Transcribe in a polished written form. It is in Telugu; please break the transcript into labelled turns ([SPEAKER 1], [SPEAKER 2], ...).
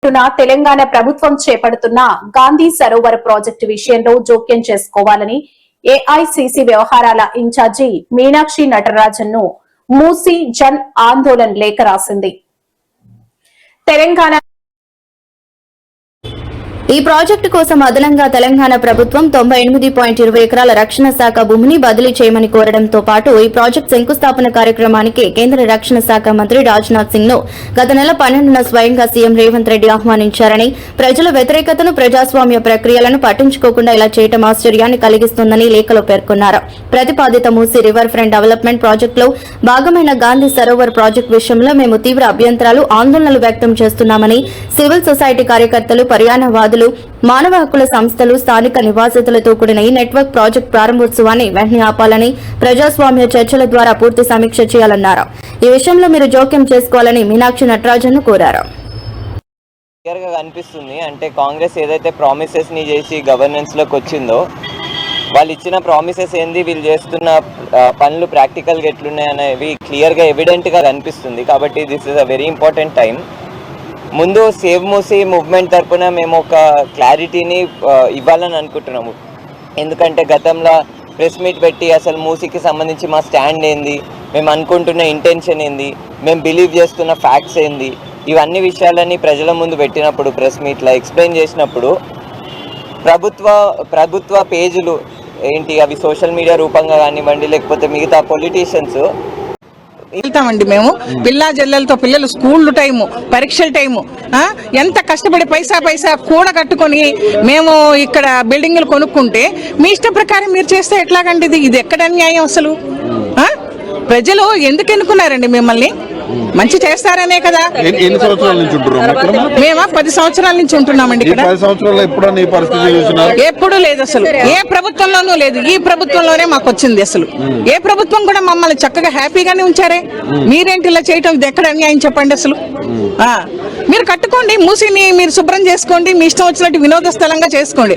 [SPEAKER 1] తెలంగాణ ప్రభుత్వం చేపడుతున్న గాంధీ సరోవర్ ప్రాజెక్టు విషయంలో జోక్యం చేసుకోవాలని ఏఐసిసి వ్యవహారాల ఇన్ఛార్జి మీనాక్షి నటరాజన్ ను మూసీ జన్ ఆందోళన్ లేఖ రాసింది. తెలంగాణ
[SPEAKER 2] ఈ ప్రాజెక్టు కోసం అదనంగా తెలంగాణ ప్రభుత్వం 98.20 ఎకరాల రక్షణ శాఖ భూమిని బదిలీ చేయమని కోరడంతో పాటు ఈ ప్రాజెక్టు శంకుస్థాపన కార్యక్రమానికి కేంద్ర రక్షణ శాఖ మంత్రి రాజ్నాథ్ సింగ్ ను గత నెల 12న స్వయంగా సీఎం రేవంత్ రెడ్డి ఆహ్వానించారని, ప్రజల వ్యతిరేకతను, ప్రజాస్వామ్య ప్రక్రియలను పట్టించుకోకుండా ఇలా చేయడం ఆశ్చర్యాన్ని కలిగిస్తుందని లేఖలో పేర్కొన్నారు. ప్రతిపాదిత మూసీ రివర్ ఫ్రంట్ డెవలప్మెంట్ ప్రాజెక్టులో భాగమైన గాంధీ సరోవర్ ప్రాజెక్టు విషయంలో మేము తీవ్ర అభ్యంతరాలు, ఆందోళనలు వ్యక్తం చేస్తున్నామని సివిల్ సొసైటీ కార్యకర్తలు, పర్యావరణవాదులు, మానవ హక్కుల సంస్థలు, స్థానిక నివాసితులతో కూడిన ఈ నెట్వర్క్ ప్రాజెక్టు ప్రారంభోత్సవాన్ని వెంటనే ఆపాలని, ప్రజాస్వామ్య చర్చల ద్వారా పూర్తి సమీక్ష చేయాలన్నారు. ఈ విషయంలో మీరు జోక్యం చేసుకోవాలని మీనాక్షి నటరాజన్ కోరారు.
[SPEAKER 3] క్లియర్గా కనిపిస్తుంది. అంటే కాంగ్రెస్ ఏదైతే ప్రామిసెస్ ని చేసి గవర్నెన్స్ లోకి వచ్చిందో, వాళ్ళు ఇచ్చిన ప్రామిసెస్ ఏంది, వీళ్ళు చేస్తున్న పనులు ప్రాక్టికల్గా ఎట్లున్నాయి అనేవి క్లియర్గా ఎవిడెంట్గా కనిపిస్తుంది. కాబట్టి this is a very important time. ముందు సేవ్ మూసీ మూవ్మెంట్ తరఫున మేము ఒక క్లారిటీని ఇవ్వాలని అనుకుంటున్నాము. ఎందుకంటే గతంలో ప్రెస్ మీట్ పెట్టి అసలు మూసీకి సంబంధించి మా స్టాండ్ ఏంది, మేము అనుకుంటున్న ఇంటెన్షన్ ఏంది, మేము బిలీవ్ చేస్తున్న ఫ్యాక్ట్స్ ఏంది, ఇవన్నీ విషయాలన్నీ ప్రజల ముందు పెట్టినప్పుడు, ప్రెస్ మీట్లో ఎక్స్ప్లెయిన్ చేసినప్పుడు ప్రభుత్వ పేజీలు ఏంటి, అవి సోషల్ మీడియా రూపంగా కానివ్వండి, లేకపోతే మిగతా పొలిటీషియన్స్
[SPEAKER 4] వెళ్తామండి. మేము పిల్లా జల్లెలతో, పిల్లలు స్కూల్ టైము, పరీక్షల టైము, ఎంత కష్టపడి పైసా కూడా కట్టుకొని మేము ఇక్కడ బిల్డింగ్లు కొనుక్కుంటే మీ ఇష్ట ప్రకారం మీరు చేస్తే ఎట్లాగండి? ఇది ఎక్కడ అన్యాయం అసలు? ప్రజలు ఎందుకు ఎన్నుకున్నారండి మిమ్మల్ని? మంచి చేస్తారనే కదా.
[SPEAKER 5] ఎన్ని సంవత్సరాల నుంచి ఉంటున్నాం?
[SPEAKER 4] మేము 10 సంవత్సరాల నుంచి ఉంటున్నామండి ఇక్కడ.
[SPEAKER 5] 10 సంవత్సరాల్లో ఎప్పుడన్నా ఈ పరిస్థితి చూసినారా?
[SPEAKER 4] ఎప్పుడు లేదు అసలు, ఏ ప్రభుత్వంలోనూ లేదు. ఈ ప్రభుత్వంలోనే మాకు వచ్చింది. అసలు ఏ ప్రభుత్వం కూడా మమ్మల్ని చక్కగా హ్యాపీగానే ఉంచారే. మీరేంటి ఇలా చేయటం? ఇది ఎక్కడ అన్యాయం చెప్పండి అసలు? మీరు కట్టుకోండి, మూసిని మీరు శుభ్రం చేసుకోండి, మీ ఇష్టం వచ్చినట్టు వినోద స్థలంగా చేసుకోండి.